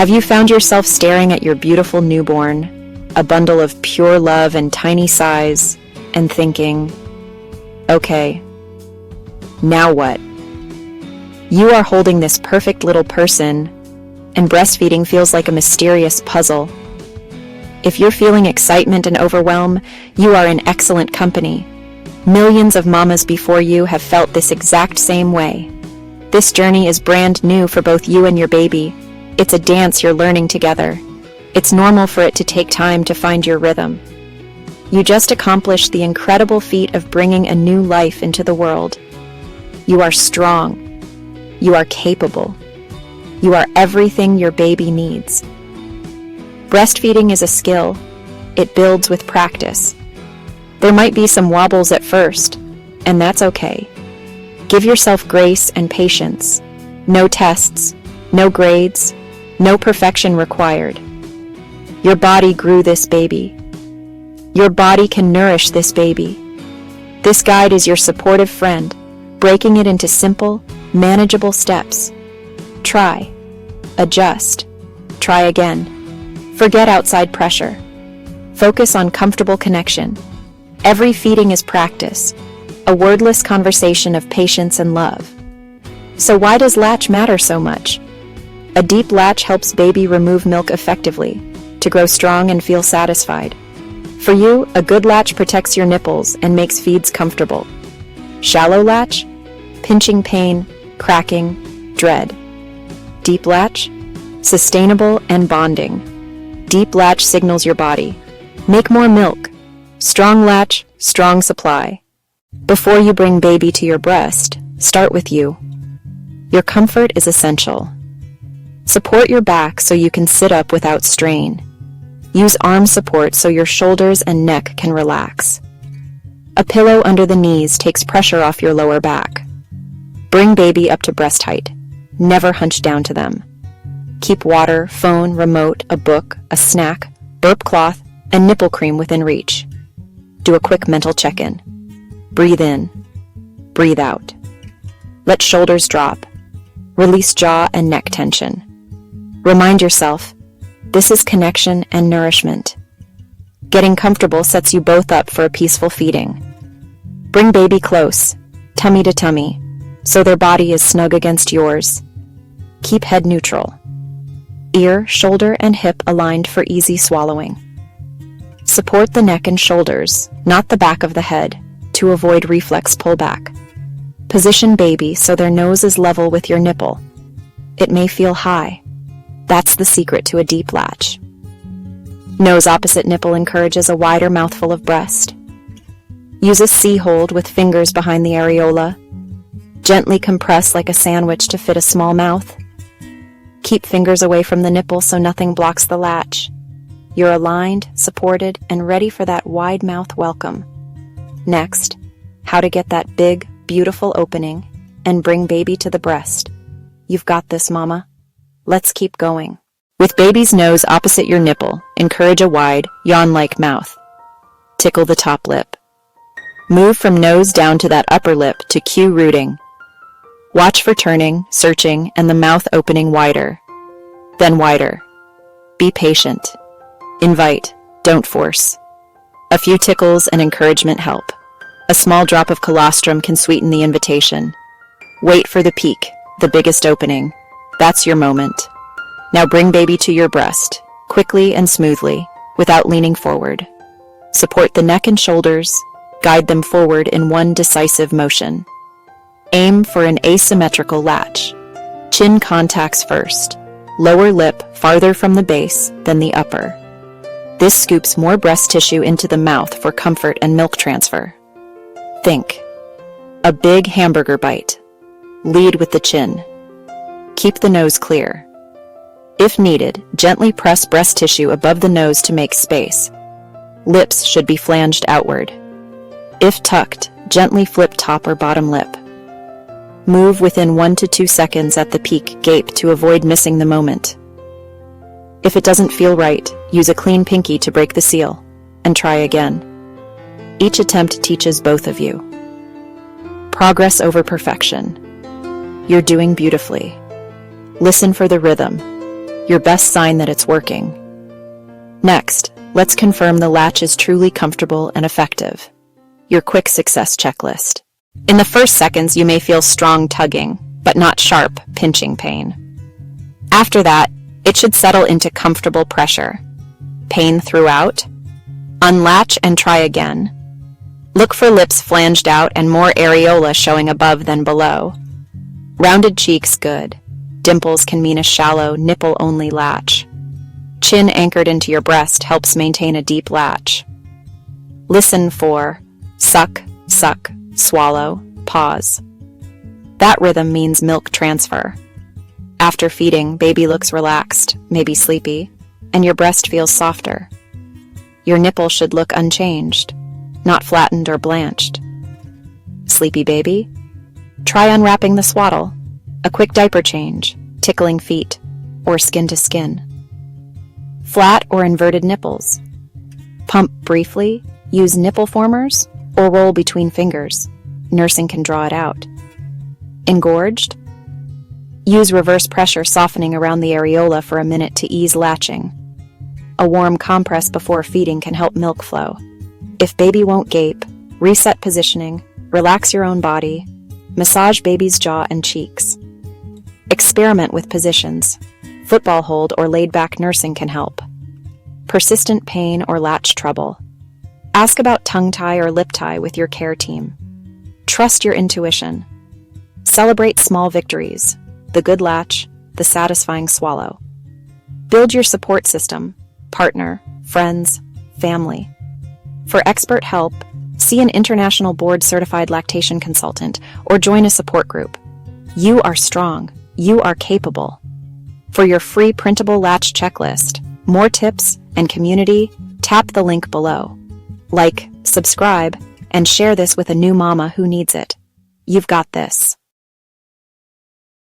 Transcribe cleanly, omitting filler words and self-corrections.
Have you found yourself staring at your beautiful newborn, a bundle of pure love and tiny sighs, and thinking, okay, now what? You are holding this perfect little person, and breastfeeding feels like a mysterious puzzle. If you're feeling excitement and overwhelm, you are in excellent company. Millions of mamas before you have felt this exact same way. This journey is brand new for both you and your baby. It's a dance you're learning together. It's normal for it to take time to find your rhythm. You just accomplished the incredible feat of bringing a new life into the world. You are strong. You are capable. You are everything your baby needs. Breastfeeding is a skill. It builds with practice. There might be some wobbles at first, and that's okay. Give yourself grace and patience. No tests, no grades, no perfection required. Your body grew this baby. Your body can nourish this baby. This guide is your supportive friend, breaking it into simple, manageable steps. Try, adjust, try again. Forget outside pressure. Focus on comfortable connection. Every feeding is practice, a wordless conversation of patience and love. So why does latch matter so much? A deep latch helps baby remove milk effectively, to grow strong and feel satisfied. For you, a good latch protects your nipples and makes feeds comfortable. Shallow latch? Pinching pain, cracking, dread. Deep latch? Sustainable and bonding. Deep latch signals your body. Make more milk. Strong latch, strong supply. Before you bring baby to your breast, start with you. Your comfort is essential. Support your back so you can sit up without strain. Use arm support so your shoulders and neck can relax. A pillow under the knees takes pressure off your lower back. Bring baby up to breast height. Never hunch down to them. Keep water, phone, remote, a book, a snack, burp cloth, and nipple cream within reach. Do a quick mental check-in. Breathe in. Breathe out. Let shoulders drop. Release jaw and neck tension. Remind yourself, this is connection and nourishment. Getting comfortable sets you both up for a peaceful feeding. Bring baby close, tummy to tummy, so their body is snug against yours. Keep head neutral. Ear, shoulder, and hip aligned for easy swallowing. Support the neck and shoulders, not the back of the head, to avoid reflex pullback. Position baby so their nose is level with your nipple. It may feel high. That's the secret to a deep latch. Nose opposite nipple encourages a wider mouthful of breast. Use a C hold with fingers behind the areola. Gently compress like a sandwich to fit a small mouth. Keep fingers away from the nipple so nothing blocks the latch. You're aligned, supported, and ready for that wide mouth welcome. Next, how to get that big, beautiful opening and bring baby to the breast. You've got this, mama. Let's keep going. With baby's nose opposite your nipple, encourage a wide, yawn-like mouth. Tickle the top lip. Move from nose down to that upper lip to cue rooting. Watch for turning, searching, and the mouth opening wider. Then wider. Be patient. Invite, don't force. A few tickles and encouragement help. A small drop of colostrum can sweeten the invitation. Wait for the peak, the biggest opening. That's your moment. Now bring baby to your breast, quickly and smoothly, without leaning forward. Support the neck and shoulders, guide them forward in one decisive motion. Aim for an asymmetrical latch. Chin contacts first, lower lip farther from the base than the upper. This scoops more breast tissue into the mouth for comfort and milk transfer. Think. A big hamburger bite. Lead with the chin. Keep the nose clear. If needed, gently press breast tissue above the nose to make space. Lips should be flanged outward. If tucked, gently flip top or bottom lip. Move within 1 to 2 seconds at the peak gape to avoid missing the moment. If it doesn't feel right, use a clean pinky to break the seal, and try again. Each attempt teaches both of you. Progress over perfection. You're doing beautifully. Listen for the rhythm. your best sign that it's working. Next, let's confirm the latch is truly comfortable and effective. Your quick success checklist. In the first seconds, you may feel strong tugging, but not sharp, pinching pain. After that, it should settle into comfortable pressure. Pain throughout? Unlatch and try again. Look for lips flanged out and more areola showing above than below. Rounded cheeks, good. Dimples can mean a shallow, nipple-only latch. Chin anchored into your breast helps maintain a deep latch. Listen for suck, suck, swallow, pause. That rhythm means milk transfer. After feeding, baby looks relaxed, maybe sleepy, and your breast feels softer. Your nipple should look unchanged, not flattened or blanched. Sleepy baby? Try unwrapping the swaddle, a quick diaper change, tickling feet, or skin to skin. Flat or inverted nipples? Pump briefly, use nipple formers, or roll between fingers. Nursing can draw it out. Engorged? Use reverse pressure softening around the areola for a minute to ease latching. A warm compress before feeding can help milk flow. If baby won't gape, reset positioning, relax your own body, massage baby's jaw and cheeks. Experiment with positions. Football hold or laid-back nursing can help. Persistent pain or latch trouble? Ask about tongue tie or lip tie with your care team. Trust your intuition. Celebrate small victories, the good latch, the satisfying swallow. Build your support system, partner, friends, family. For expert help, see an international board-certified lactation consultant or join a support group. You are strong. You are capable. For your free printable latch checklist, more tips, and community, tap the link below. Like, subscribe, and share this with a new mama who needs it. You've got this.